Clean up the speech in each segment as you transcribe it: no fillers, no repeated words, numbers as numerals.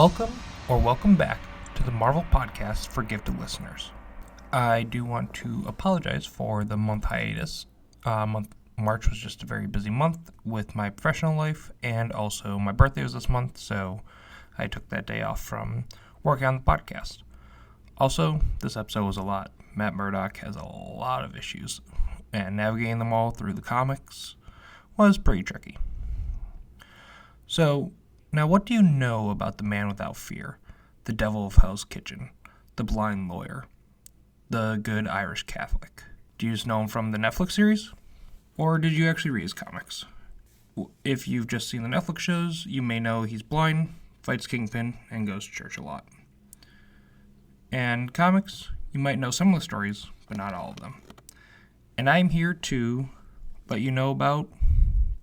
Welcome back to the Marvel Podcast for Gifted Listeners. I do want to apologize for the month hiatus. March was just a very busy month with my professional life, and also my birthday was this month, so I took that day off from working on the podcast. Also, this episode was a lot. Matt Murdock has a lot of issues, and navigating them all through the comics was pretty tricky. So, now what do you know about the man without fear, the devil of Hell's Kitchen, the blind lawyer, the good Irish Catholic? Do you just know him from the Netflix series? Or did you actually read his comics? If you've just seen the Netflix shows, you may know he's blind, fights Kingpin, and goes to church a lot. And comics, you might know some of the stories, but not all of them. And I'm here to let you know about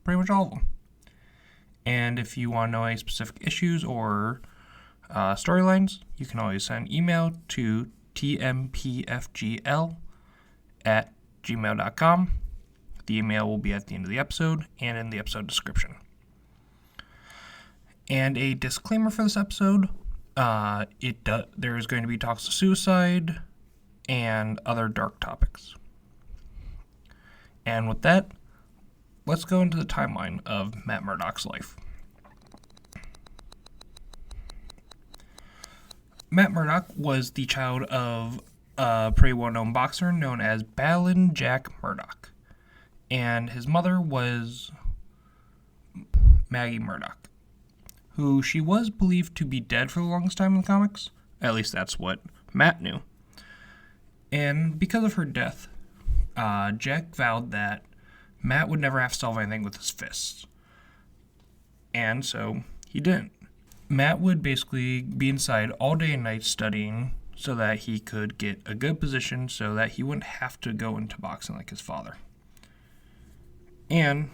pretty much all of them. And if you want to know any specific issues or storylines, you can always send email to tmpfgl@gmail.com. The email will be at the end of the episode and in the episode description. And a disclaimer for this episode, there is going to be talks of suicide and other dark topics. And with that, let's go into the timeline of Matt Murdock's life. Matt Murdock was the child of a pretty well-known boxer known as Ballin Jack Murdock. And his mother was Maggie Murdock, who she was believed to be dead for the longest time in the comics. At least that's what Matt knew. And because of her death, Jack vowed that Matt would never have to solve anything with his fists. And so he didn't. Matt would basically be inside all day and night studying so that he could get a good position so that he wouldn't have to go into boxing like his father. And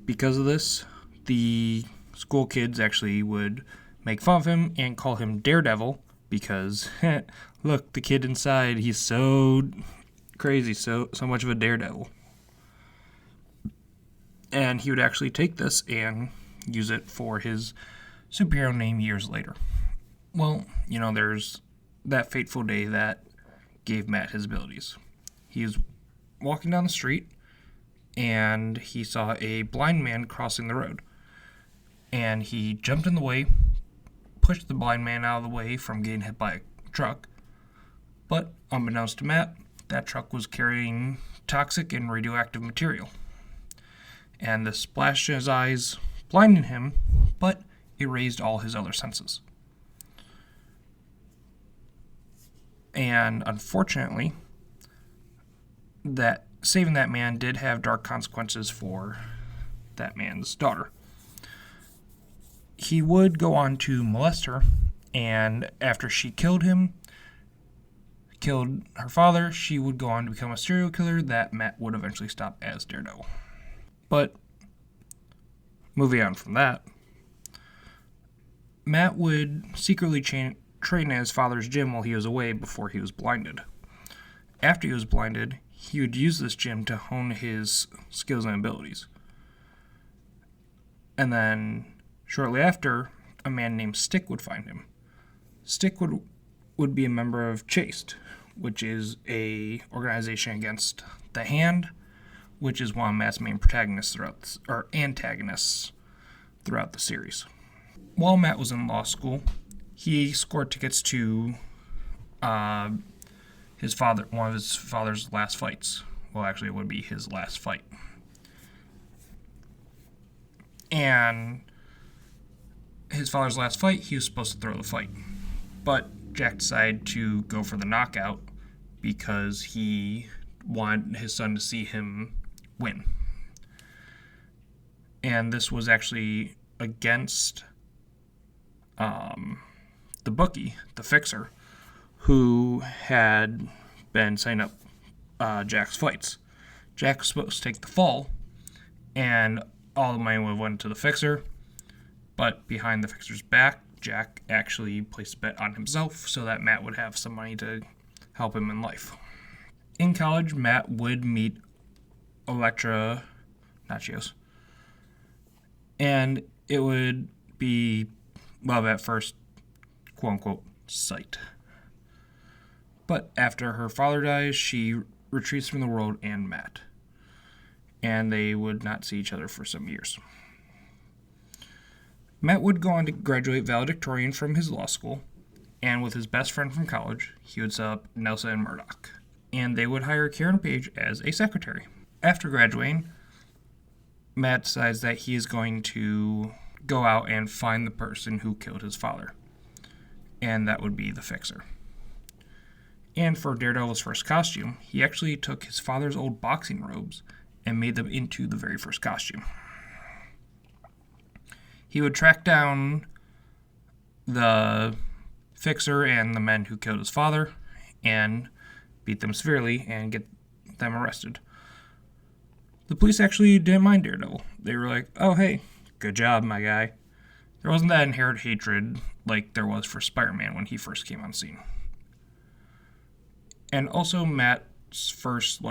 because of this, the school kids actually would make fun of him and call him Daredevil because, look, the kid inside, he's so crazy, so much of a daredevil. And he would actually take this and use it for his superhero name years later. Well, there's that fateful day that gave Matt his abilities. He was walking down the street and he saw a blind man crossing the road. And he jumped in the way, pushed the blind man out of the way from getting hit by a truck. But unbeknownst to Matt, that truck was carrying toxic and radioactive material. And this splashed in his eyes, blinding him, but erased all his other senses. And unfortunately, that saving that man did have dark consequences for that man's daughter. He would go on to molest her, and after she killed her father, she would go on to become a serial killer that Matt would eventually stop as Daredevil. But moving on from that, Matt would secretly train in his father's gym while he was away before he was blinded. After he was blinded, he would use this gym to hone his skills and abilities. And then, shortly after, a man named Stick would find him. Stick would be a member of Chaste, which is a organization against the Hand, which is one of Matt's main antagonists throughout the series. While Matt was in law school, he scored tickets to one of his father's last fights. Well, actually, it would be his last fight. And his father's last fight, he was supposed to throw the fight. But Jack decided to go for the knockout because he wanted his son to see him win. And this was actually against the bookie, the fixer, who had been setting up Jack's fights. Jack was supposed to take the fall, and all the money would have went to the fixer, but behind the fixer's back, Jack actually placed a bet on himself so that Matt would have some money to help him in life. In college, Matt would meet Electra Nachios, and it would be love at first, quote-unquote, sight. But after her father dies, she retreats from the world and Matt. And they would not see each other for some years. Matt would go on to graduate valedictorian from his law school, and with his best friend from college, he would set up Nelson and Murdoch. And they would hire Karen Page as a secretary. After graduating, Matt decides that he is going to go out and find the person who killed his father. And that would be the Fixer. And for Daredevil's first costume, he actually took his father's old boxing robes and made them into the very first costume. He would track down the Fixer and the men who killed his father and beat them severely and get them arrested. The police actually didn't mind Daredevil. They were like, oh, hey, good job, my guy. There wasn't that inherent hatred like there was for Spider-Man when he first came on scene. And also Matt's first,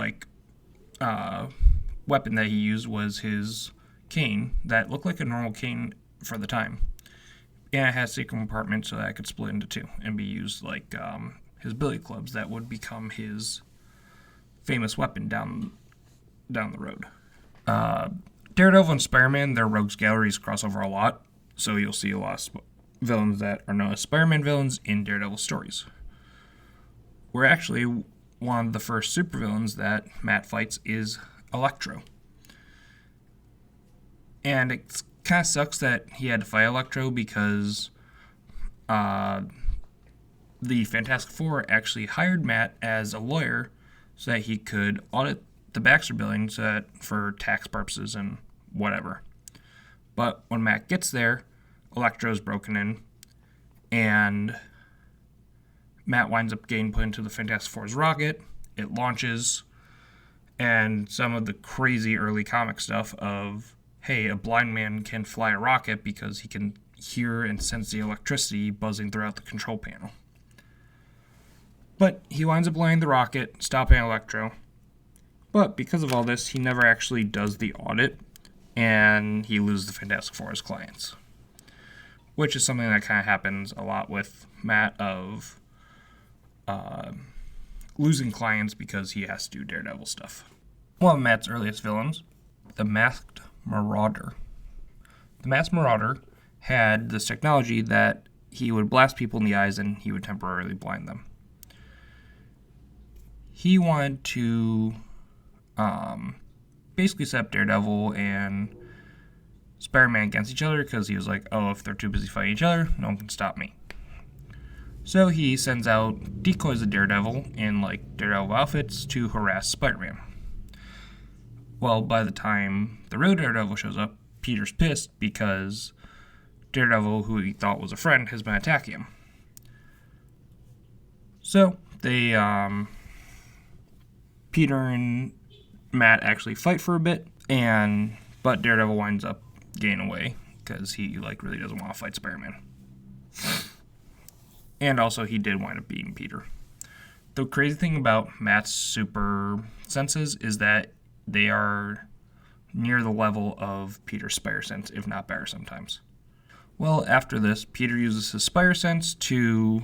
weapon that he used was his cane that looked like a normal cane for the time. And it had a secret compartment so that it could split into two and be used like his billy clubs that would become his famous weapon down the road. Daredevil and Spider-Man, their rogues galleries cross over a lot, so you'll see a lot of villains that are known as Spider-Man villains in Daredevil stories. We're actually one of the first supervillains that Matt fights is Electro. And it kind of sucks that he had to fight Electro because the Fantastic Four actually hired Matt as a lawyer so that he could audit the Baxter building for tax purposes and whatever. But when Matt gets there, Electro's broken in, and Matt winds up getting put into the Fantastic Four's rocket. It launches, and some of the crazy early comic stuff of, hey, a blind man can fly a rocket because he can hear and sense the electricity buzzing throughout the control panel. But he winds up landing the rocket, stopping Electro. But because of all this, he never actually does the audit, and he loses the Fantastic Four as clients. Which is something that kind of happens a lot with Matt of losing clients because he has to do Daredevil stuff. One of Matt's earliest villains, the Masked Marauder. The Masked Marauder had this technology that he would blast people in the eyes and he would temporarily blind them. He wanted to basically set up Daredevil and Spider-Man against each other because he was like, oh, if they're too busy fighting each other, no one can stop me. So he sends out decoys of Daredevil in Daredevil outfits to harass Spider-Man. Well, by the time the real Daredevil shows up, Peter's pissed because Daredevil, who he thought was a friend, has been attacking him. So they, Peter and Matt actually fight for a bit, but Daredevil winds up getting away because he really doesn't want to fight Spider-Man. And also he did wind up beating Peter. The crazy thing about Matt's super senses is that they are near the level of Peter's Spider Sense, if not better sometimes. Well, after this, Peter uses his Spider Sense to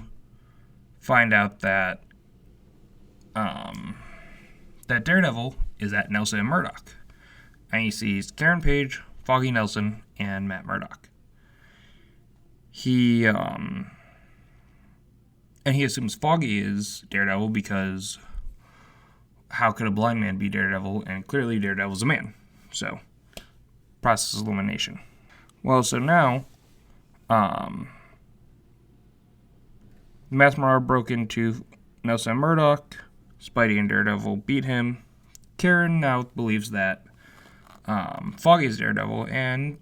find out that that Daredevil is at Nelson and Murdoch. And he sees Karen Page, Foggy Nelson, and Matt Murdock. He assumes Foggy is Daredevil because how could a blind man be Daredevil? And clearly Daredevil's a man. So, process elimination. Well, so now, Matt Marauder broke into Nelson and Murdoch. Spidey and Daredevil beat him. Karen now believes that Foggy is Daredevil, and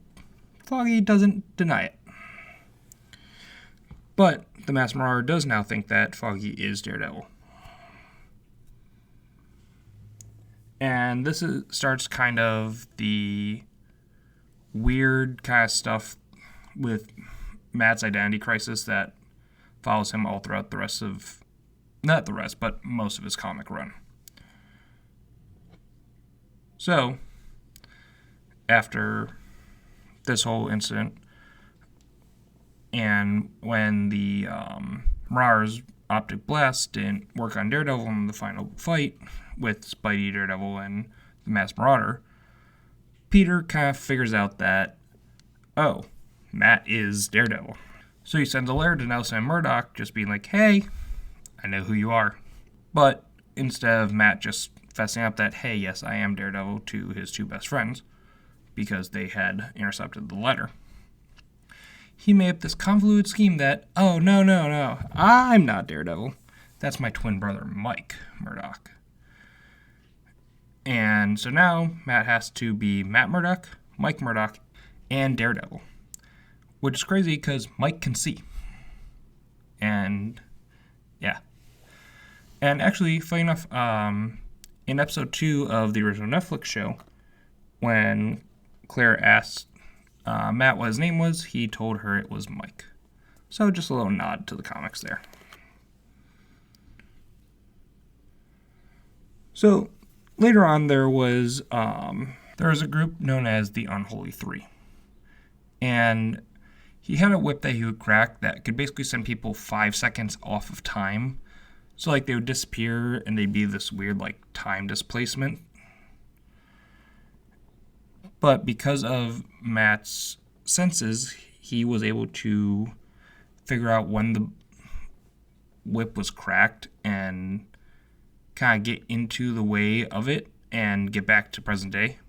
Foggy doesn't deny it. But the Masked Marauder does now think that Foggy is Daredevil. And this starts kind of the weird kind of stuff with Matt's identity crisis that follows him all throughout the rest of, not the rest, but most of his comic run. So, after this whole incident, And when the Marauders' optic blast didn't work on Daredevil in the final fight with Spidey, Daredevil, and the Masked Marauder, Peter kind of figures out that, oh, Matt is Daredevil. So he sends a letter to Nelson and Murdoch just being like, hey, I know who you are. But instead of Matt just fessing up that, hey, yes, I am Daredevil to his two best friends, because they had intercepted the letter, he made up this convoluted scheme that, oh, no, I'm not Daredevil. That's my twin brother, Mike Murdoch. And so now Matt has to be Matt Murdoch, Mike Murdoch, and Daredevil. Which is crazy because Mike can see. And, yeah. And actually, funny enough, in episode 2 of the original Netflix show, when Claire asked Matt what his name was, he told her it was Mike. So just a little nod to the comics there. So later on, there was a group known as the Unholy Three. And he had a whip that he would crack that could basically send people 5 seconds off of time. So, like, they would disappear, and they'd be this weird, like, time displacement. But because of Matt's senses, he was able to figure out when the whip was cracked and kind of get into the way of it and get back to present day.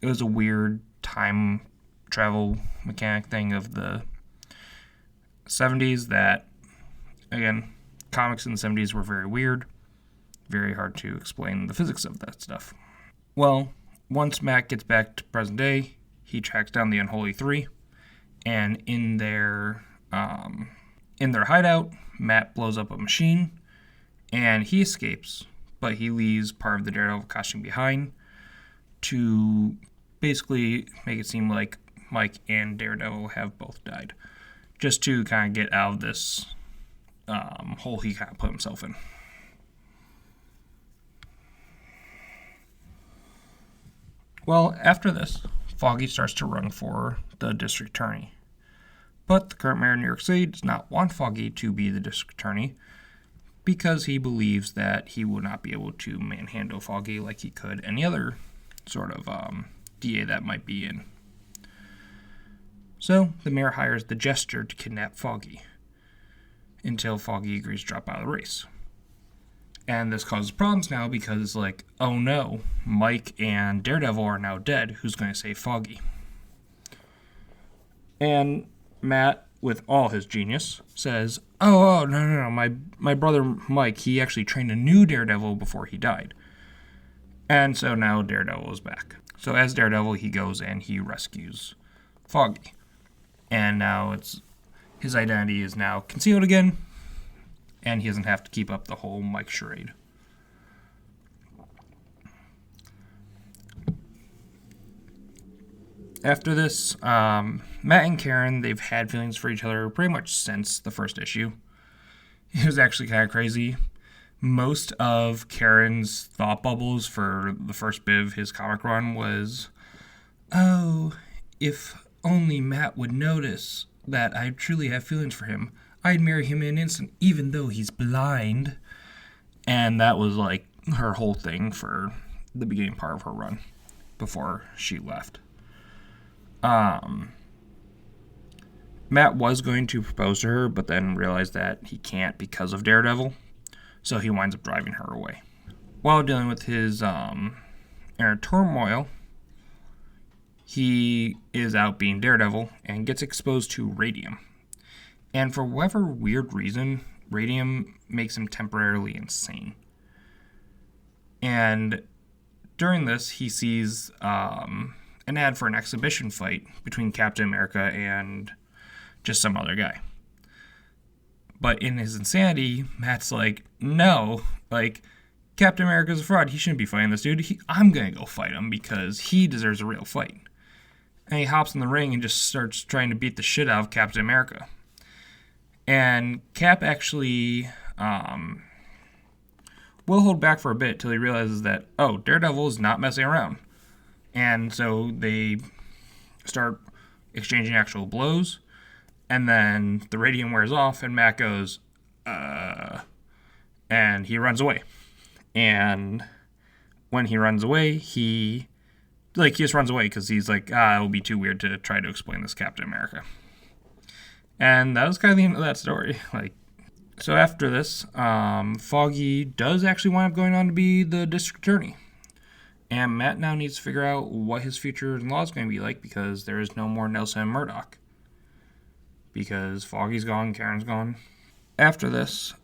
It was a weird time travel mechanic thing of the 70s that, again, comics in the 70s were very weird, very hard to explain the physics of that stuff. Well, once Matt gets back to present day, he tracks down the Unholy Three, and in their hideout, Matt blows up a machine, and he escapes, but he leaves part of the Daredevil costume behind to basically make it seem like Mike and Daredevil have both died, just to kind of get out of this hole he kind of put himself in. Well, after this, Foggy starts to run for the district attorney. But the current mayor of New York City does not want Foggy to be the district attorney because he believes that he will not be able to manhandle Foggy like he could any other sort of DA that might be in. So the mayor hires the Jester to kidnap Foggy until Foggy agrees to drop out of the race. And this causes problems now because it's like, oh no, Mike and Daredevil are now dead. Who's going to save Foggy? And Matt, with all his genius, says, oh, no. My brother Mike, he actually trained a new Daredevil before he died. And so now Daredevil is back. So as Daredevil, he goes and he rescues Foggy. And now his identity is now concealed again, and he doesn't have to keep up the whole Mike charade. After this, Matt and Karen, they've had feelings for each other pretty much since the first issue. It was actually kind of crazy. Most of Karen's thought bubbles for the first bit of his comic run was, oh, if only Matt would notice that I truly have feelings for him, I'd marry him in an instant, even though he's blind. And that was like her whole thing for the beginning part of her run before she left. Matt was going to propose to her, but then realized that he can't because of Daredevil, so he winds up driving her away. While dealing with his inner turmoil, he is out being Daredevil and gets exposed to radium. And for whatever weird reason, radium makes him temporarily insane. And during this, he sees an ad for an exhibition fight between Captain America and just some other guy. But in his insanity, Matt's like, no, like, Captain America's a fraud. He shouldn't be fighting this dude. I'm going to go fight him because he deserves a real fight. And he hops in the ring and just starts trying to beat the shit out of Captain America. And Cap actually will hold back for a bit till he realizes that, oh, Daredevil is not messing around. And so they start exchanging actual blows. And then the radium wears off, and Matt goes, and he runs away. And when he runs away, he just runs away because he's like, it'll be too weird to try to explain this Captain America. And that was kind of the end of that story. So after this, Foggy does actually wind up going on to be the district attorney. And Matt now needs to figure out what his future in law is going to be like, because there is no more Nelson and Murdoch. Because Foggy's gone, Karen's gone. After this,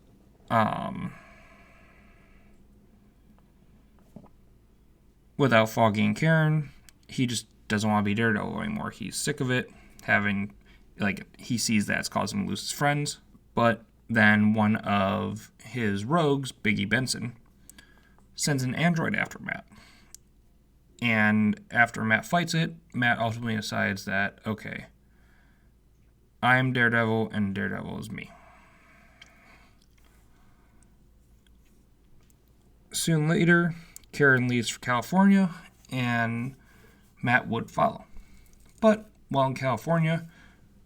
without Foggy and Karen, he just doesn't want to be Daredevil anymore. He's sick of it, he sees that it's causing him to lose his friends. But then one of his rogues, Biggie Benson, sends an android after Matt. And after Matt fights it, Matt ultimately decides that, okay, I am Daredevil and Daredevil is me. Soon later, Karen leaves for California and Matt would follow. But while in California,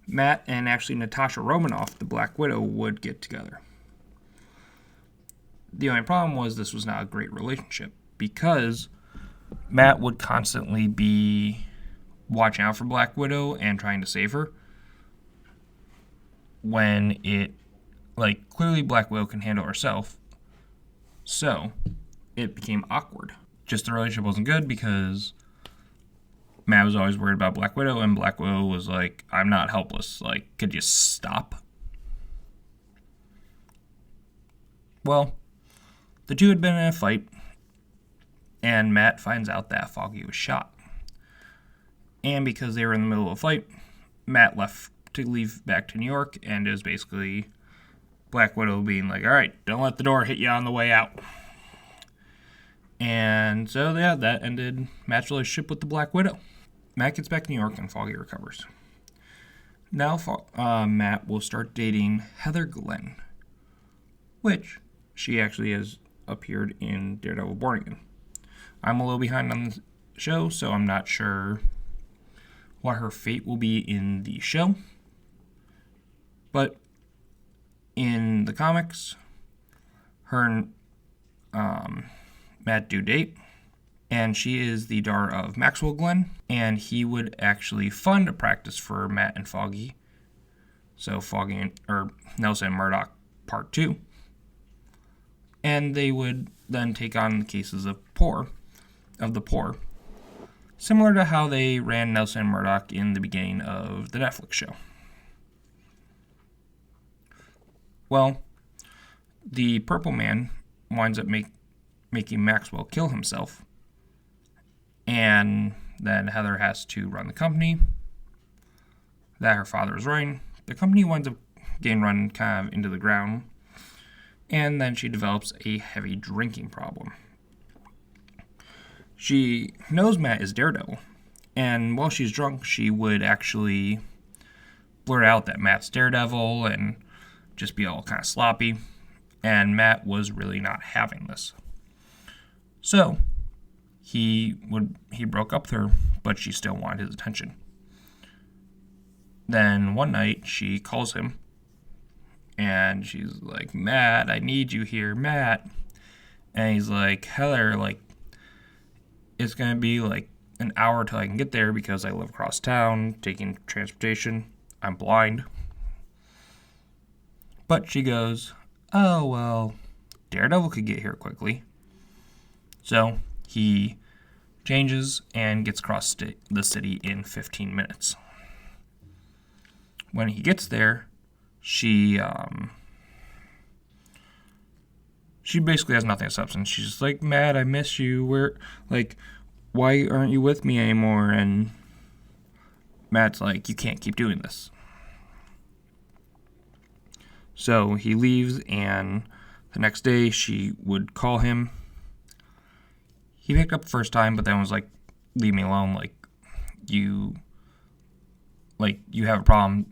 Matt and actually Natasha Romanoff, the Black Widow, would get together. The only problem was this was not a great relationship, because Matt would constantly be watching out for Black Widow and trying to save her, when clearly Black Widow can handle herself. So it became awkward. Just the relationship wasn't good because Matt was always worried about Black Widow, and Black Widow was like, I'm not helpless. Could you stop? Well, the two had been in a fight, and Matt finds out that Foggy was shot. And because they were in the middle of a fight, Matt left to leave back to New York, and it was basically Black Widow being like, all right, don't let the door hit you on the way out. And so, yeah, that ended Matt's relationship with the Black Widow. Matt gets back to New York, and Foggy recovers. Now, Matt will start dating Heather Glenn, which she actually has appeared in Daredevil Born Again. I'm a little behind on the show, so I'm not sure what her fate will be in the show. But in the comics, her and Matt do date, and she is the daughter of Maxwell Glenn, and he would actually fund a practice for Matt and Foggy. So Nelson and Murdoch Part 2. And they would then take on the cases of the poor, similar to how they ran Nelson and Murdoch in the beginning of the Netflix show. Well, the Purple Man winds up making Maxwell kill himself, and then Heather has to run the company that her father is running. The company winds up getting run kind of into the ground, and then she develops a heavy drinking problem. She knows Matt is Daredevil, and while she's drunk, she would actually blurt out that Matt's Daredevil and just be all kind of sloppy, and Matt was really not having this. So he broke up with her, but she still wanted his attention. Then one night she calls him, and she's like, Matt, I need you here, Matt. And he's like, Heather, it's going to be an hour till I can get there because I live across town, taking transportation. I'm blind. But she goes, oh, well, Daredevil could get here quickly. So he changes and gets across the city in 15 minutes. When he gets there, she basically has nothing of substance. She's just like, Matt, I miss you. Why aren't you with me anymore? And Matt's like, you can't keep doing this. So he leaves, and the next day she would call him. He picked up the first time, but then was like, leave me alone. You have a problem.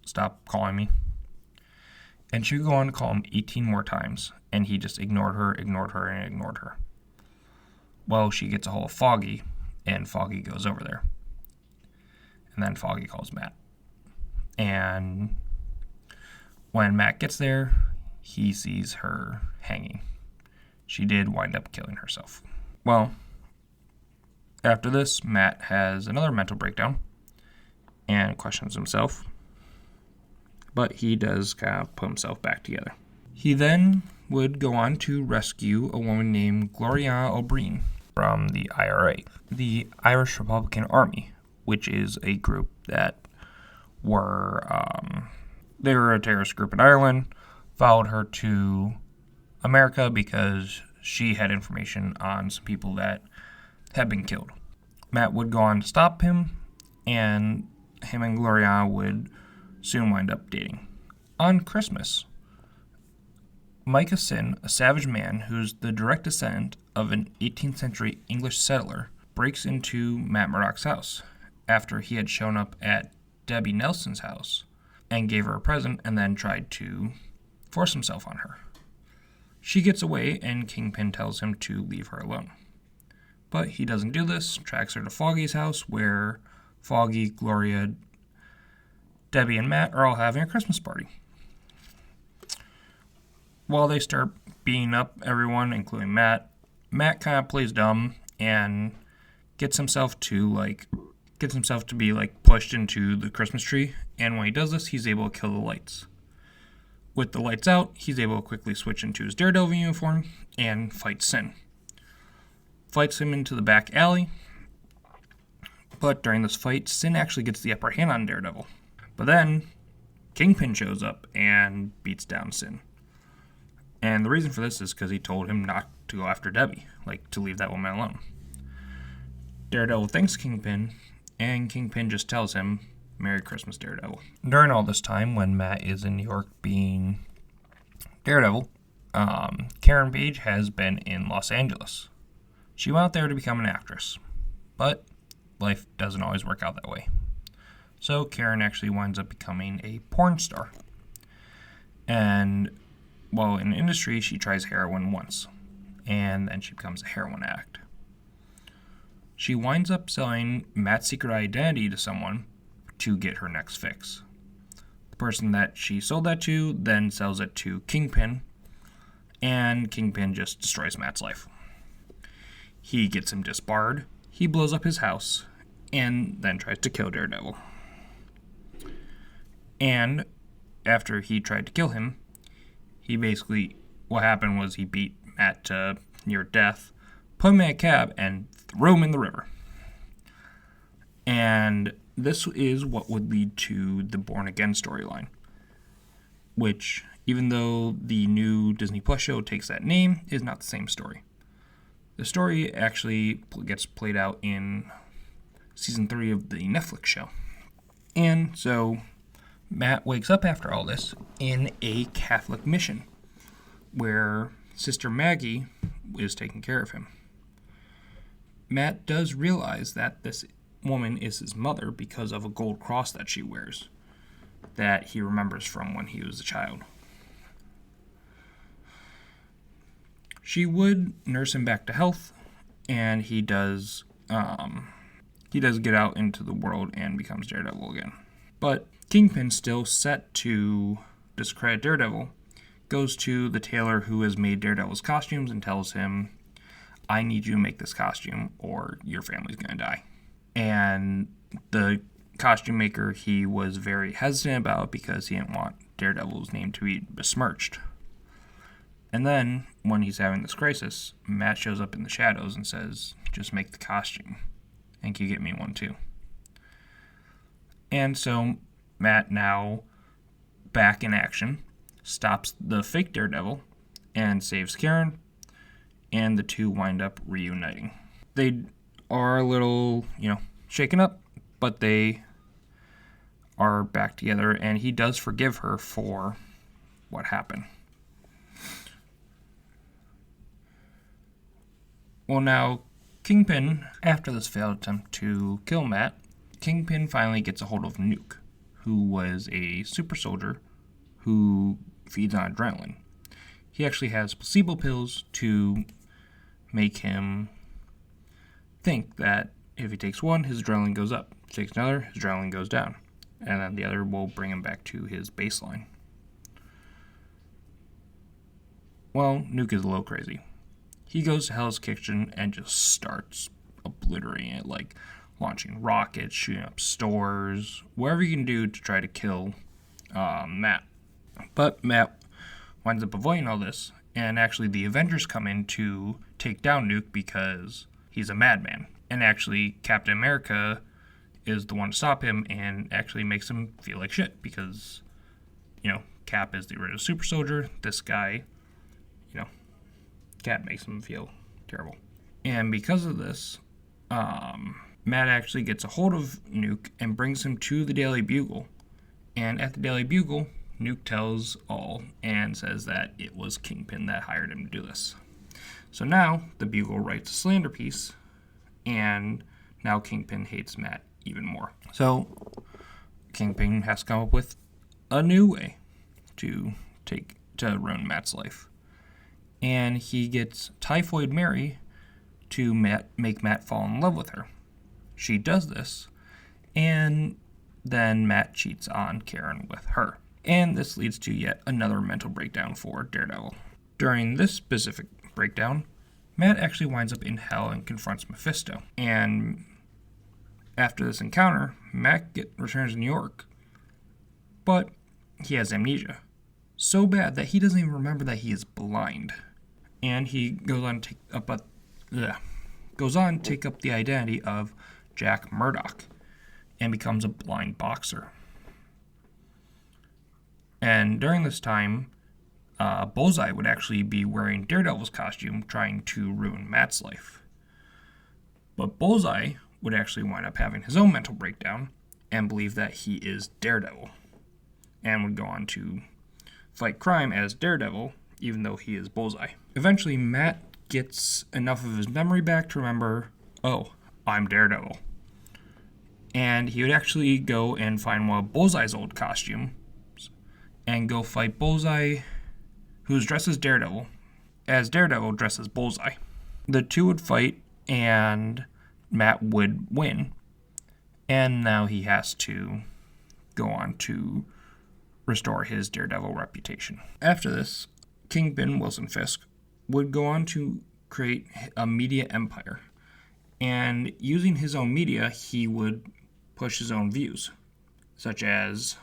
Stop calling me. And she would go on to call him 18 more times, and he just ignored her. Well, she gets a hold of Foggy, and Foggy goes over there. And then Foggy calls Matt. And when Matt gets there, he sees her hanging. She did wind up killing herself. Well, after this, Matt has another mental breakdown and questions himself, but he does kind of put himself back together. He then would go on to rescue a woman named Gloria O'Brien from the IRA, the Irish Republican Army, which is a group that they were a terrorist group in Ireland, followed her to America because she had information on some people that had been killed. Matt would go on to stop him, and him and Gloria would soon wind up dating. On Christmas, Micah Sin, a savage man who's the direct descendant of an 18th century English settler, breaks into Matt Murdock's house after he had shown up at Debbie Nelson's house and gave her a present and then tried to force himself on her. She gets away and Kingpin tells him to leave her alone. But he doesn't do this, tracks her to Foggy's house where Foggy, Gloria, Debbie, and Matt are all having a Christmas party. While they start beating up everyone, including Matt, Matt kind of plays dumb and gets himself to be pushed into the Christmas tree. And when he does this, he's able to kill the lights. With the lights out, he's able to quickly switch into his Daredevil uniform and fight Sin. Fights him into the back alley, but during this fight, Sin actually gets the upper hand on Daredevil. But then, Kingpin shows up and beats down Sin. And the reason for this is because he told him not to go after Debbie, to leave that woman alone. Daredevil thanks Kingpin, and Kingpin just tells him, "Merry Christmas, Daredevil." During all this time, when Matt is in New York being Daredevil, Karen Page has been in Los Angeles. She went out there to become an actress, but life doesn't always work out that way. So Karen actually winds up becoming a porn star. And while in the industry, she tries heroin once, and then she becomes a heroin addict. She winds up selling Matt's secret identity to someone to get her next fix. The person that she sold that to then sells it to Kingpin, and Kingpin just destroys Matt's life. He gets him disbarred, he blows up his house, and then tries to kill Daredevil. And after he tried to kill him, what happened was he beat Matt to near death, put him in a cab, and threw him in the river. And this is what would lead to the Born Again storyline, which, even though the new Disney Plus show takes that name, is not the same story. The story actually gets played out in season 3 of the Netflix show. And so Matt wakes up after all this in a Catholic mission where Sister Maggie is taking care of him. Matt does realize that this woman is his mother because of a gold cross that she wears that he remembers from when he was a child. She would nurse him back to health, and he does get out into the world and becomes Daredevil again. But Kingpin, still set to discredit Daredevil, goes to the tailor who has made Daredevil's costumes and tells him, "I need you to make this costume or your family's going to die." And the costume maker, he was very hesitant about because he didn't want Daredevil's name to be besmirched. And then, when he's having this crisis, Matt shows up in the shadows and says, "Just make the costume, and can you get me one too?" And so Matt, now back in action, stops the fake Daredevil and saves Karen, and the two wind up reuniting. They are a little, shaken up, but they are back together, and he does forgive her for what happened. Well, now, Kingpin, after this failed attempt to kill Matt, Kingpin finally gets a hold of Nuke, who was a super soldier who feeds on adrenaline. He actually has placebo pills to make him think that if he takes one, his adrenaline goes up. If he takes another, his adrenaline goes down. and then the other will bring him back to his baseline. Well, Nuke is a little crazy. He goes to Hell's Kitchen and just starts obliterating it, like launching rockets, shooting up stores, whatever you can do to try to kill Matt. But Matt winds up avoiding all this, and actually the Avengers come in to take down Nuke because he's a madman. And actually Captain America is the one to stop him and actually makes him feel like shit because, Cap is the original super soldier. This guy, Cap makes him feel terrible. And because of this, Matt actually gets a hold of Nuke and brings him to the Daily Bugle. And at the Daily Bugle, Nuke tells all and says that it was Kingpin that hired him to do this. So now the Bugle writes a slander piece, and now Kingpin hates Matt even more. So Kingpin has to come up with a new way to ruin Matt's life. And he gets Typhoid Mary to make Matt fall in love with her. She does this, and then Matt cheats on Karen with her. And this leads to yet another mental breakdown for Daredevil. During this specific breakdown, Matt actually winds up in hell and confronts Mephisto. And after this encounter, Matt returns to New York, but he has amnesia. So bad that he doesn't even remember that he is blind. And he goes on to take up the identity of Jack Murdoch and becomes a blind boxer. And during this time, Bullseye would actually be wearing Daredevil's costume trying to ruin Matt's life. But Bullseye would actually wind up having his own mental breakdown and believe that he is Daredevil and would go on to fight crime as Daredevil even though he is Bullseye. Eventually, Matt gets enough of his memory back to remember, oh, I'm Daredevil. And he would actually go and find one of Bullseye's old costumes and go fight Bullseye, who's dressed as Daredevil dressed as Bullseye. The two would fight, and Matt would win. And now he has to go on to restore his Daredevil reputation. After this, Kingpin Wilson Fisk would go on to create a media empire. And using his own media, he would push his own views, such as,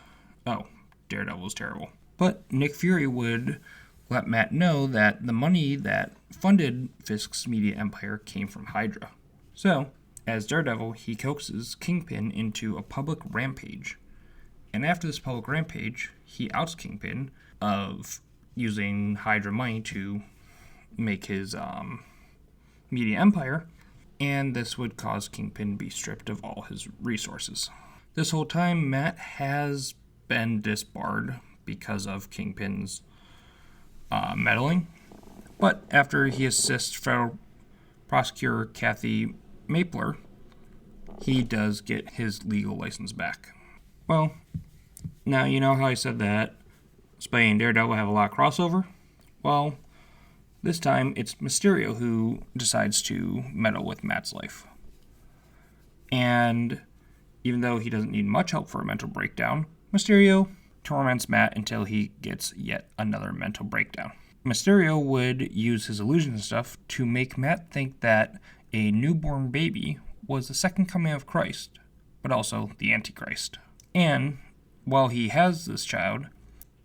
oh, Daredevil's terrible. But Nick Fury would let Matt know that the money that funded Fisk's media empire came from Hydra. So, as Daredevil, he coaxes Kingpin into a public rampage. And after this public rampage, he outs Kingpin of using Hydra money to make his media empire, and this would cause Kingpin to be stripped of all his resources. This whole time, Matt has been disbarred because of Kingpin's meddling, but after he assists federal prosecutor Kathy Mapler, he does get his legal license back. Well, now you know how I said that Spidey and Daredevil have a lot of crossover? Well, this time it's Mysterio who decides to meddle with Matt's life. And even though he doesn't need much help for a mental breakdown, Mysterio torments Matt until he gets yet another mental breakdown. Mysterio would use his illusions and stuff to make Matt think that a newborn baby was the second coming of Christ, but also the Antichrist. And while he has this child,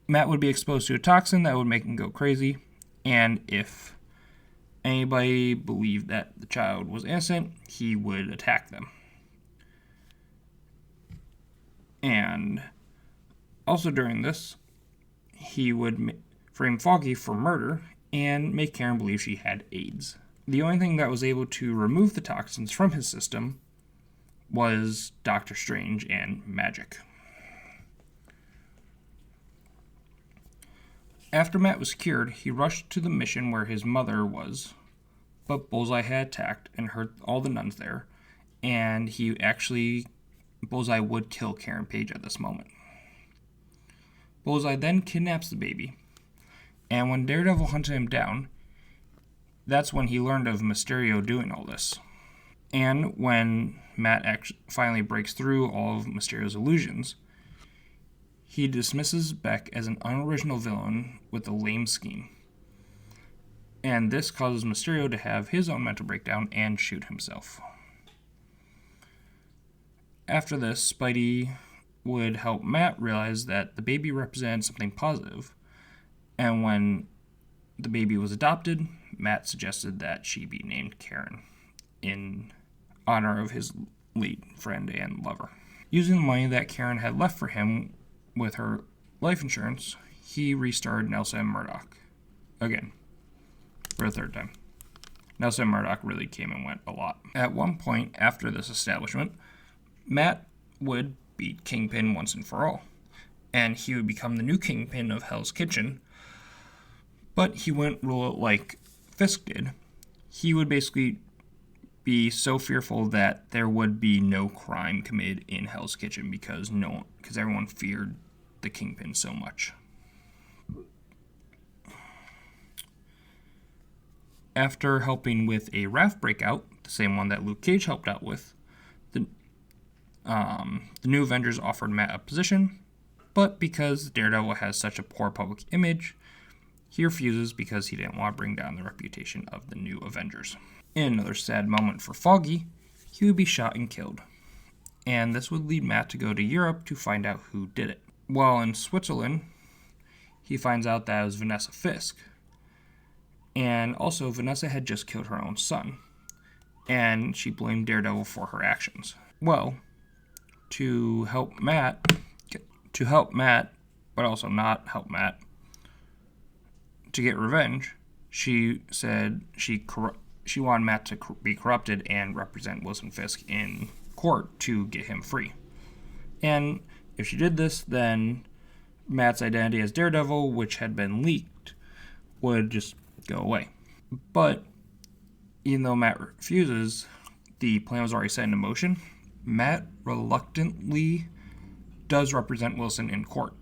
Matt would be exposed to a toxin that would make him go crazy, and if anybody believed that the child was innocent, he would attack them. And also during this, he would frame Foggy for murder and make Karen believe she had AIDS. The only thing that was able to remove the toxins from his system was Doctor Strange and magic. After Matt was cured, he rushed to the mission where his mother was, but Bullseye had attacked and hurt all the nuns there, and Bullseye would kill Karen Page at this moment. Bullseye then kidnaps the baby, and when Daredevil hunted him down, that's when he learned of Mysterio doing all this. And when Matt finally breaks through all of Mysterio's illusions, He dismisses Beck as an unoriginal villain with a lame scheme. And this causes Mysterio to have his own mental breakdown and shoot himself. After this, Spidey would help Matt realize that the baby represented something positive, and when the baby was adopted, Matt suggested that she be named Karen, in honor of his late friend and lover. Using the money that Karen had left for him with her life insurance, he restarted Nelson Murdoch again, for a third time. Nelson Murdoch really came and went a lot. At one point after this establishment, Matt would beat Kingpin once and for all, and he would become the new Kingpin of Hell's Kitchen, but he wouldn't rule it like Fisk did. He would basically be so fearful that there would be no crime committed in Hell's Kitchen because everyone feared the Kingpin so much. After helping with a raft breakout, the same one that Luke Cage helped out with, the new Avengers offered Matt a position, but because Daredevil has such a poor public image, he refuses because he didn't want to bring down the reputation of the new Avengers. In another sad moment for Foggy, he would be shot and killed, and this would lead Matt to go to Europe to find out who did it. While in Switzerland, he finds out that it was Vanessa Fisk, and also Vanessa had just killed her own son, and she blamed Daredevil for her actions. Well, to help Matt, but also not help Matt, to get revenge, she said she wanted Matt to be corrupted and represent Wilson Fisk in court to get him free. And if she did this, then Matt's identity as Daredevil, which had been leaked, would just go away. But even though Matt refuses, the plan was already set into motion. Matt reluctantly does represent Wilson in court,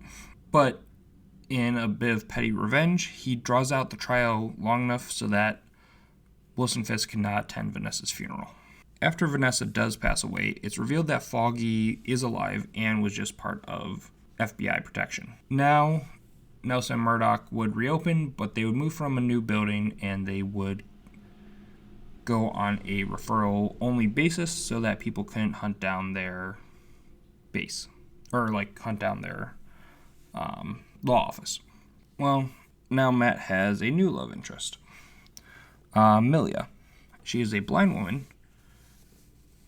but in a bit of petty revenge, he draws out the trial long enough so that Wilson Fisk cannot attend Vanessa's funeral. After Vanessa does pass away, it's revealed that Foggy is alive and was just part of FBI protection. Now, Nelson Murdoch would reopen, but they would move from a new building and they would go on a referral-only basis so that people couldn't hunt down their base, or hunt down their law office. Well, now Matt has a new love interest. Milia. She is a blind woman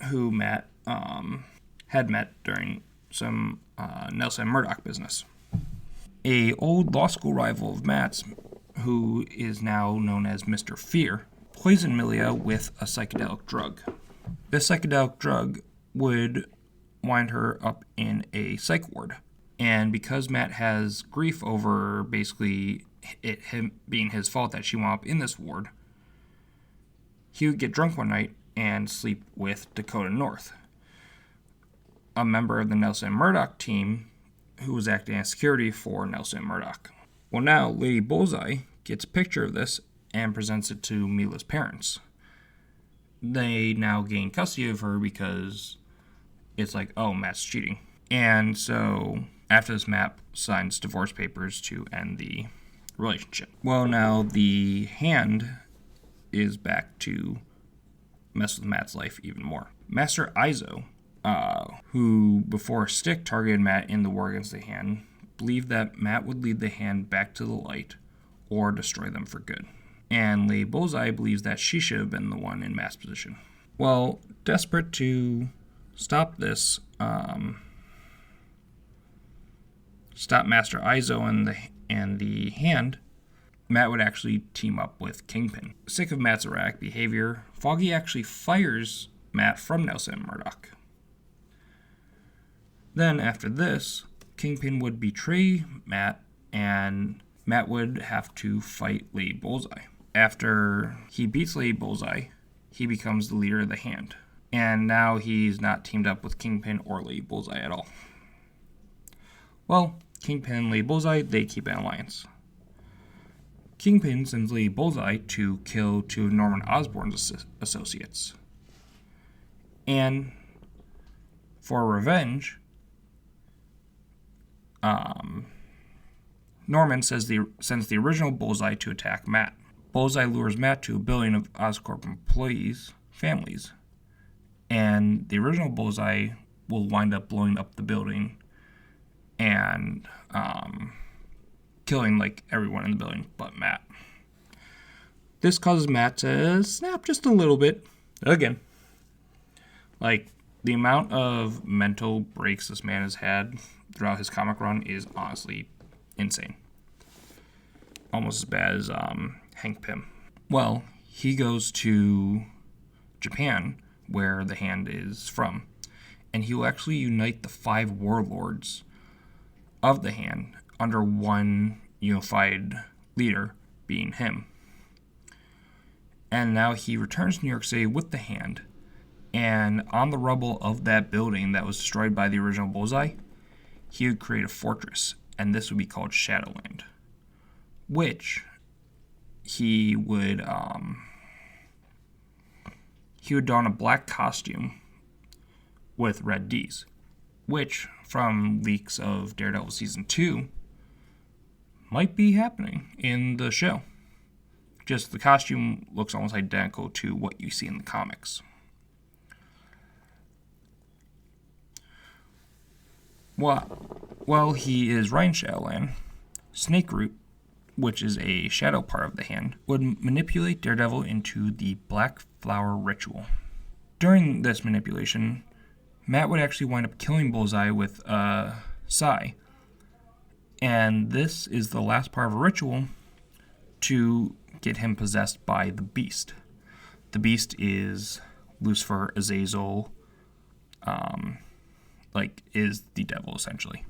who Matt had met during some Nelson Murdoch business. A old law school rival of Matt's, who is now known as Mr. Fear, poisoned Milia with a psychedelic drug. This psychedelic drug would wind her up in a psych ward. And because Matt has grief over basically him being his fault that she wound up in this ward, he would get drunk one night and sleep with Dakota North, a member of the Nelson Murdoch team who was acting as security for Nelson Murdoch. Well, now Lady Bullseye gets a picture of this and presents it to Mila's parents. They now gain custody of her because it's like, oh, Matt's cheating. And so after this, Matt signs divorce papers to end the relationship. Well, now the Hand is back to mess with Matt's life even more. Master Izo, who before Stick targeted Matt in the war against the Hand, believed that Matt would lead the Hand back to the light or destroy them for good. And Lady Bullseye believes that she should have been the one in Matt's position. Well, desperate to stop this, stop Master Izo and the Hand, Matt would actually team up with Kingpin. Sick of Matt's erratic behavior, Foggy actually fires Matt from Nelson Murdoch. Then, after this, Kingpin would betray Matt, and Matt would have to fight Lady Bullseye. After he beats Lady Bullseye, he becomes the leader of the Hand. And now he's not teamed up with Kingpin or Lady Bullseye at all. Well, Kingpin and Lady Bullseye, they keep an alliance. Kingpin sends Lady Bullseye to kill two of Norman Osborn's associates. And for revenge, Norman sends the original Bullseye to attack Matt. Bullseye lures Matt to a building of Oscorp employees' families, and the original Bullseye will wind up blowing up the building and killing like everyone in the building but Matt. This causes Matt to snap just a little bit. Again, like, the amount of mental breaks this man has had throughout his comic run is honestly insane. Almost as bad as Hank Pym. Well, he goes to Japan, where the Hand is from, and he will actually unite the 5 warlords of the Hand under one unified leader, being him. And now he returns to New York City with the Hand, and on the rubble of that building that was destroyed by the original Bullseye, he would create a fortress, and this would be called Shadowland, which he would don a black costume with red D's, which, from leaks of Daredevil Season 2, might be happening in the show. Just the costume looks almost identical to what you see in the comics. While he is riding Shadowland, Snakeroot, which is a shadow part of the Hand, would manipulate Daredevil into the Black Flower Ritual. During this manipulation, Matt would actually wind up killing Bullseye with a Psy, and this is the last part of a ritual to get him possessed by the Beast. The Beast is Lucifer, Azazel, is the devil, essentially.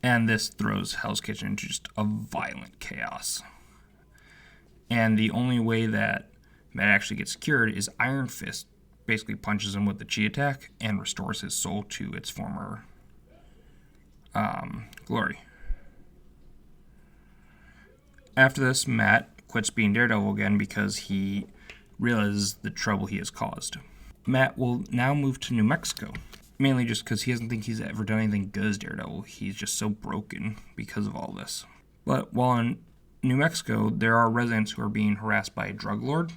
And this throws Hell's Kitchen into just a violent chaos. And the only way that Matt actually gets cured is Iron Fist basically punches him with the chi attack and restores his soul to its former glory. After this, Matt quits being Daredevil again because he realizes the trouble he has caused. Matt will now move to New Mexico, mainly just because he doesn't think he's ever done anything good as Daredevil. He's just so broken because of all this. But while in New Mexico, there are residents who are being harassed by a drug lord,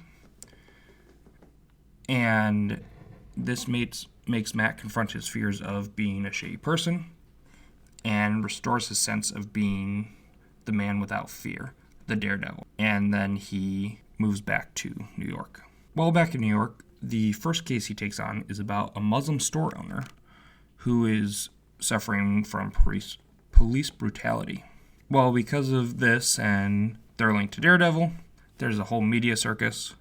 and this makes Matt confront his fears of being a shady person and restores his sense of being the man without fear, the Daredevil. And then he moves back to New York. While back in New York, the first case he takes on is about a Muslim store owner who is suffering from police brutality. Well, because of this and their link to Daredevil, there's a whole media circus.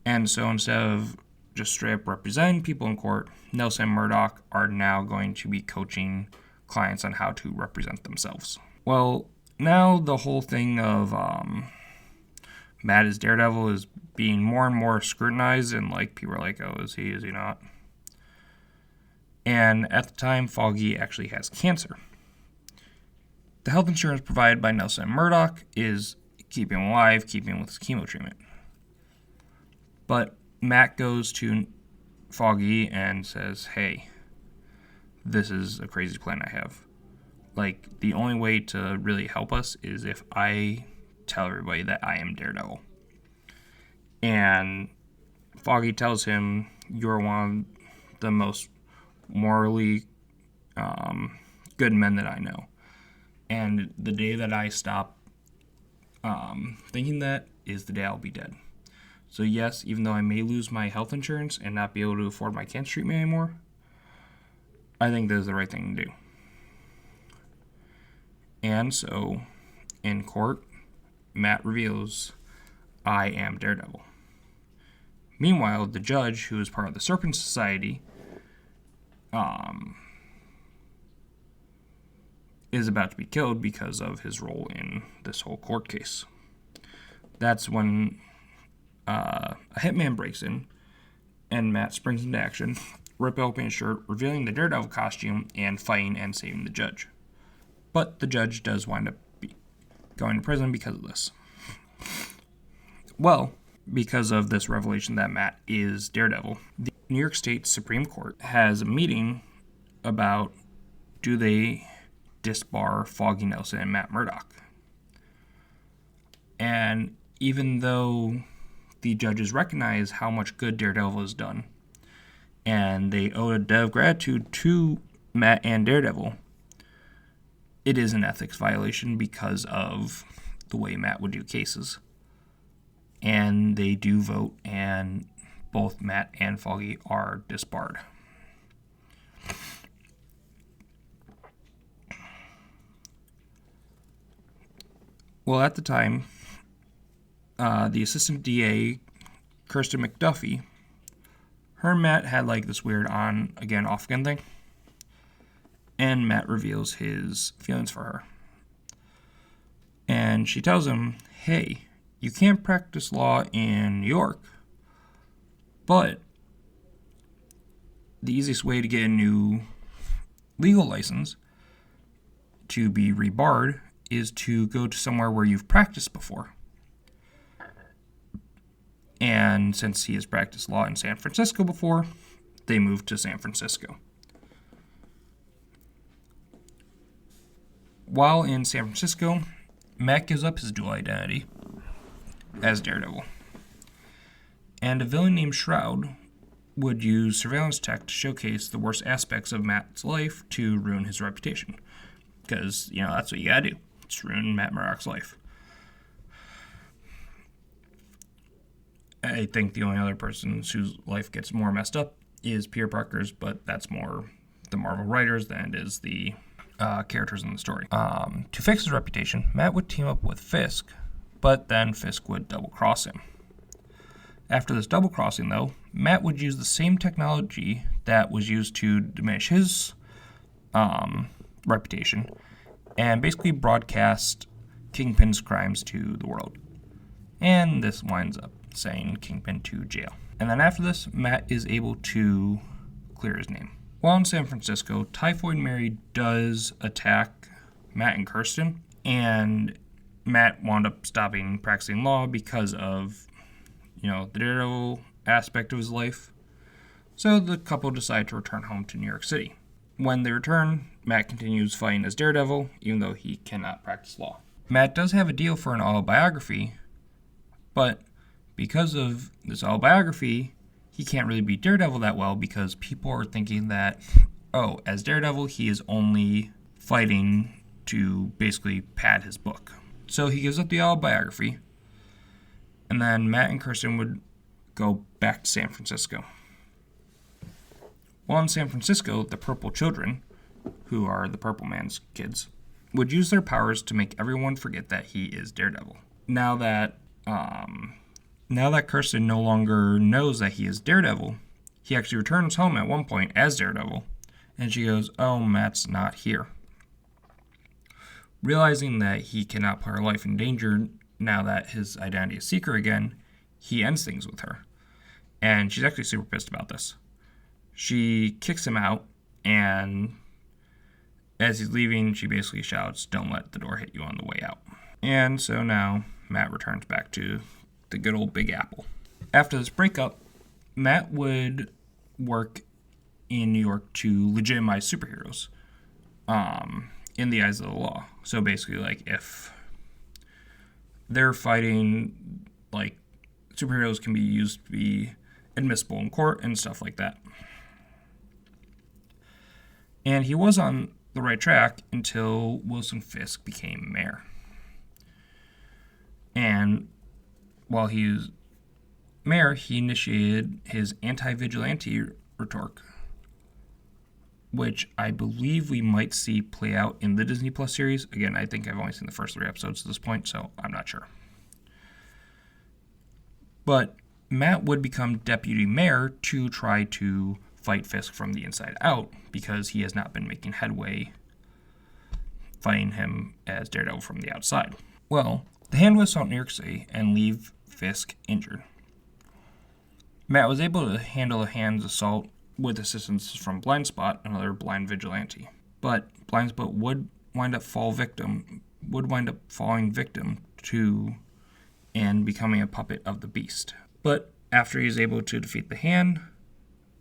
And so instead of just straight up representing people in court, Nelson and Murdoch are now going to be coaching clients on how to represent themselves. Well, now the whole thing of Matt as Daredevil is being more and more scrutinized, and people are like, oh, is he not? And at the time, Foggy actually has cancer. The health insurance provided by Nelson and Murdoch is keeping him alive, keeping him with his chemo treatment. But Matt goes to Foggy and says, hey, this is a crazy plan I have. The only way to really help us is if I tell everybody that I am Daredevil. And Foggy tells him, you're one of the most morally good men that I know. And the day that I stop thinking that is the day I'll be dead. So yes, even though I may lose my health insurance and not be able to afford my cancer treatment anymore, I think this is the right thing to do. And so, in court, Matt reveals, I am Daredevil. Meanwhile, the judge, who is part of the Serpent Society, is about to be killed because of his role in this whole court case. That's when a hitman breaks in, and Matt springs into action, ripping open his shirt, revealing the Daredevil costume, and fighting and saving the judge. But the judge does wind up going to prison because of this. Well, because of this revelation that Matt is Daredevil, the New York State Supreme Court has a meeting about do they disbar Foggy Nelson and Matt Murdock? And even though the judges recognize how much good Daredevil has done, and they owe a debt of gratitude to Matt and Daredevil, it is an ethics violation because of the way Matt would do cases. And they do vote, and both Matt and Foggy are disbarred. Well, at the time, the assistant DA, Kirsten McDuffie, her and Matt had like this weird on again, off again thing. And Matt reveals his feelings for her. And she tells him, hey, you can't practice law in New York, but the easiest way to get a new legal license to be rebarred is to go to somewhere where you've practiced before. And since he has practiced law in San Francisco before, they moved to San Francisco. While in San Francisco, Matt gives up his dual identity as Daredevil. And a villain named Shroud would use surveillance tech to showcase the worst aspects of Matt's life to ruin his reputation. Because, that's what you gotta do. Just ruin Matt Murdock's life. I think the only other person whose life gets more messed up is Peter Parker's, but that's more the Marvel writers than it is the characters in the story. To fix his reputation, Matt would team up with Fisk, but then Fisk would double-cross him. After this double-crossing, though, Matt would use the same technology that was used to diminish his reputation and basically broadcast Kingpin's crimes to the world. And this winds up sending Kingpin to jail. And then after this, Matt is able to clear his name. While in San Francisco, Typhoid Mary does attack Matt and Kirsten, and Matt wound up stopping practicing law because of, the Daredevil aspect of his life. So the couple decide to return home to New York City. When they return, Matt continues fighting as Daredevil, even though he cannot practice law. Matt does have a deal for an autobiography, but because of this autobiography, he can't really be Daredevil that well because people are thinking that, as Daredevil, he is only fighting to basically pad his book. So he gives up the autobiography, and then Matt and Kirsten would go back to San Francisco. While in San Francisco, the Purple Children, who are the Purple Man's kids, would use their powers to make everyone forget that he is Daredevil. Now that Kirsten no longer knows that he is Daredevil, he actually returns home at one point as Daredevil, and she goes, Matt's not here. Realizing that he cannot put her life in danger now that his identity is secret again, he ends things with her. And she's actually super pissed about this. She kicks him out, and as he's leaving, she basically shouts, "Don't let the door hit you on the way out." And so now Matt returns back to the good old Big Apple. After this breakup, Matt would work in New York to legitimize superheroes in the eyes of the law. So basically, if they're fighting, superheroes can be used to be admissible in court and stuff like that. And he was on the right track until Wilson Fisk became mayor. And while he was mayor, he initiated his anti-vigilante rhetoric, which I believe we might see play out in the Disney Plus series. Again, I think I've only seen the first 3 episodes at this point, so I'm not sure. But Matt would become deputy mayor to try to fight Fisk from the inside out because he has not been making headway fighting him as Daredevil from the outside. Well, the Hand was out New York City and leave Fisk injured. Matt was able to handle the Hand's assault with assistance from Blindspot, another blind vigilante. But Blindspot would wind up falling victim to and becoming a puppet of the Beast. But after he's able to defeat the Hand,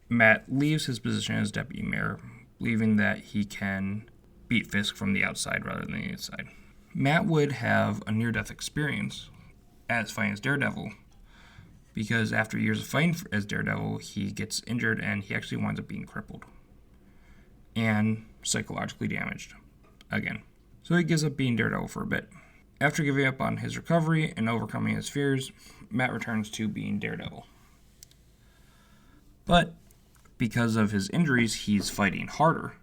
Matt leaves his position as deputy mayor believing that he can beat Fisk from the outside rather than the inside. Matt would have a near-death experience as fighting as Daredevil, because after years of fighting as Daredevil, he gets injured and he actually winds up being crippled and psychologically damaged again. So he gives up being Daredevil for a bit. After giving up on his recovery and overcoming his fears, Matt returns to being Daredevil. But because of his injuries, he's fighting harder,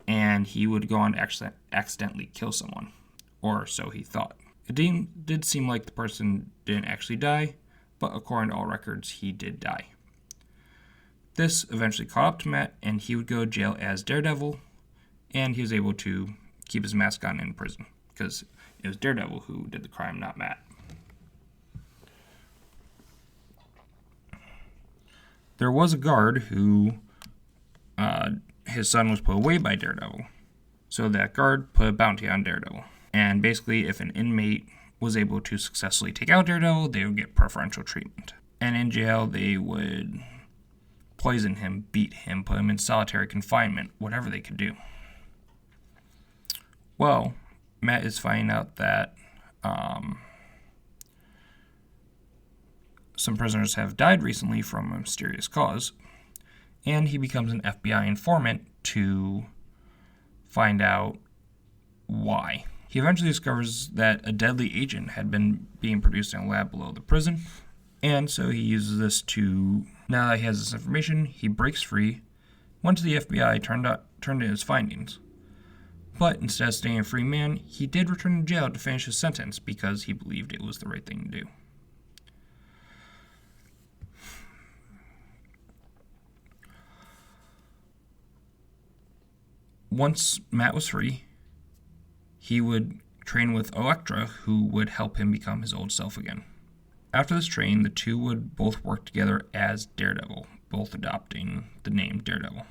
and he would go on to accidentally kill someone, or so he thought. It did seem like the person didn't actually die, but according to all records, he did die. This eventually caught up to Matt, and he would go to jail as Daredevil, and he was able to keep his mask on in prison, because it was Daredevil who did the crime, not Matt. There was a guard who his son was put away by Daredevil. So that guard put a bounty on Daredevil. And basically, if an inmate was able to successfully take out Daredevil, they would get preferential treatment. And in jail, they would poison him, beat him, put him in solitary confinement, whatever they could do. Well, Matt is finding out that some prisoners have died recently from a mysterious cause, and he becomes an FBI informant to find out why. He eventually discovers that a deadly agent had been being produced in a lab below the prison, and so he uses this to, now that he has this information, he breaks free, went to the FBI, turned in his findings. But instead of staying a free man, he did return to jail to finish his sentence because he believed it was the right thing to do. Once Matt was free, he would train with Elektra, who would help him become his old self again. After this training, the two would both work together as Daredevil, both adopting the name Daredevil.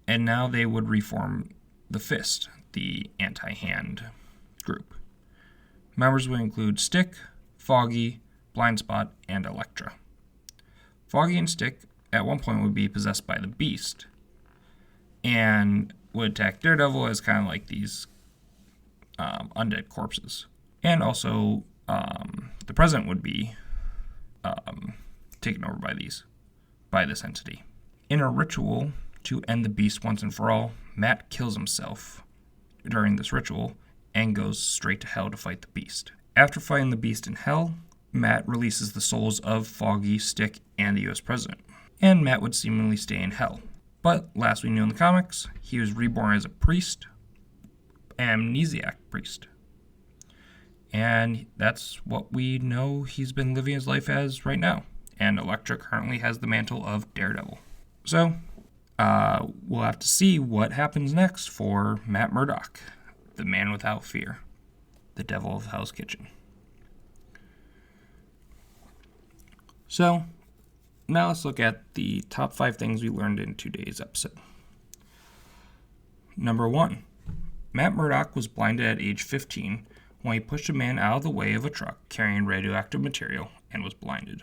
And now they would reform the Fist, the anti-hand group. Members would include Stick, Foggy, Blindspot, and Elektra. Foggy and Stick at one point would be possessed by the Beast, and would attack Daredevil as kind of like these undead corpses. And also, the President would be taken over by this entity. In a ritual to end the Beast once and for all, Matt kills himself during this ritual and goes straight to hell to fight the Beast. After fighting the Beast in hell, Matt releases the souls of Foggy, Stick, and the US President. And Matt would seemingly stay in hell. But last we knew in the comics, he was reborn as a priest, amnesiac priest. And that's what we know he's been living his life as right now. And Elektra currently has the mantle of Daredevil. So, we'll have to see what happens next for Matt Murdock, the man without fear, the devil of Hell's Kitchen. So, now let's look at the top 5 things we learned in today's episode. Number 1. Matt Murdock was blinded at age 15 when he pushed a man out of the way of a truck carrying radioactive material and was blinded.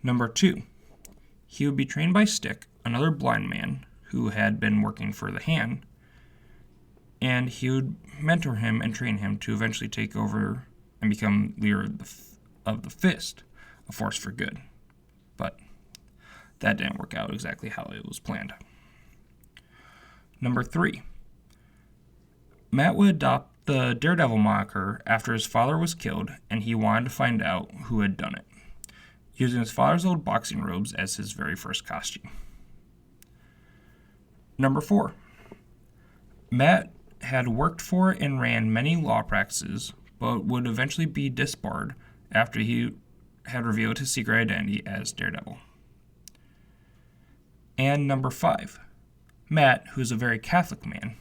Number 2. He would be trained by Stick, another blind man who had been working for the Hand, and he would mentor him and train him to eventually take over and become leader of the Fist, a force for good. But that didn't work out exactly how it was planned. Number 3. Matt would adopt the Daredevil moniker after his father was killed, and he wanted to find out who had done it, using his father's old boxing robes as his very first costume. Number 4. Matt had worked for and ran many law practices, but would eventually be disbarred after he had revealed his secret identity as Daredevil. And number 5. Matt, who is a very Catholic man,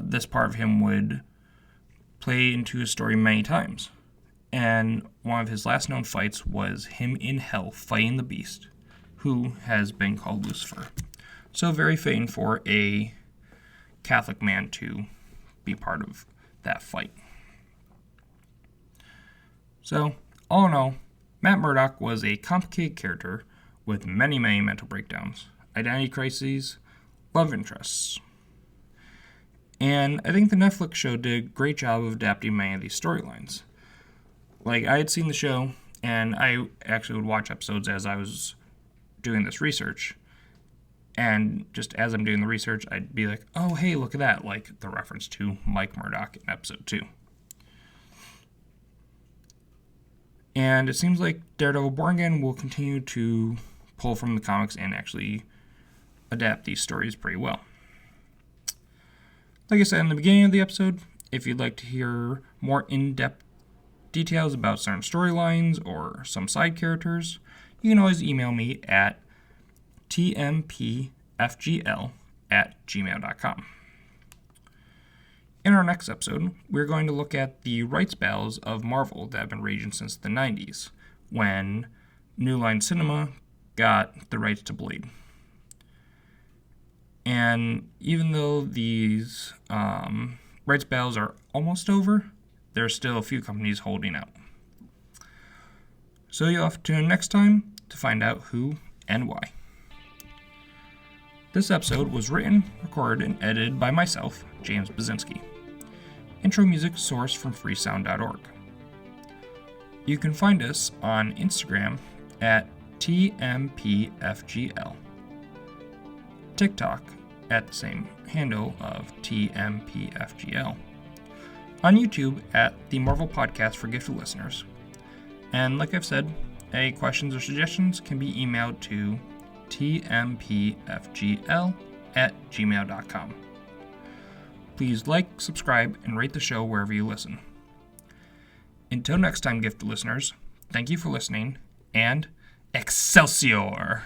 this part of him would play into his story many times. And one of his last known fights was him in hell fighting the Beast, who has been called Lucifer. So very fitting for a Catholic man to be part of that fight. So, all in all, Matt Murdock was a complicated character with many, many mental breakdowns. identity crises, love interests. And I think the Netflix show did a great job of adapting many of these storylines. Like, I had seen the show, and I actually would watch episodes as I was doing this research. And just as I'm doing the research, I'd be like, oh, hey, look at that, like the reference to Mike Murdock in episode 2. And it seems like Daredevil Born Again will continue to pull from the comics and actually adapt these stories pretty well. Like I said in the beginning of the episode, if you'd like to hear more in-depth details about certain storylines or some side characters, you can always email me at tmpfgl@gmail.com. In our next episode, we're going to look at the rights battles of Marvel that have been raging since the 90s, when New Line Cinema got the rights to Blade. And even though these rights battles are almost over, there's still a few companies holding out. So you'll have to tune in next time to find out who and why. This episode was written, recorded, and edited by myself, James Bazinski. Intro music sourced from freesound.org. You can find us on Instagram at tmpfgl, TikTok at the same handle of tmpfgl, on YouTube at the Marvel Podcast for Gifted Listeners. And like I've said, any questions or suggestions can be emailed to tmpfgl@gmail.com. Please like, subscribe, and rate the show wherever you listen. Until next time, gifted listeners, thank you for listening, and Excelsior!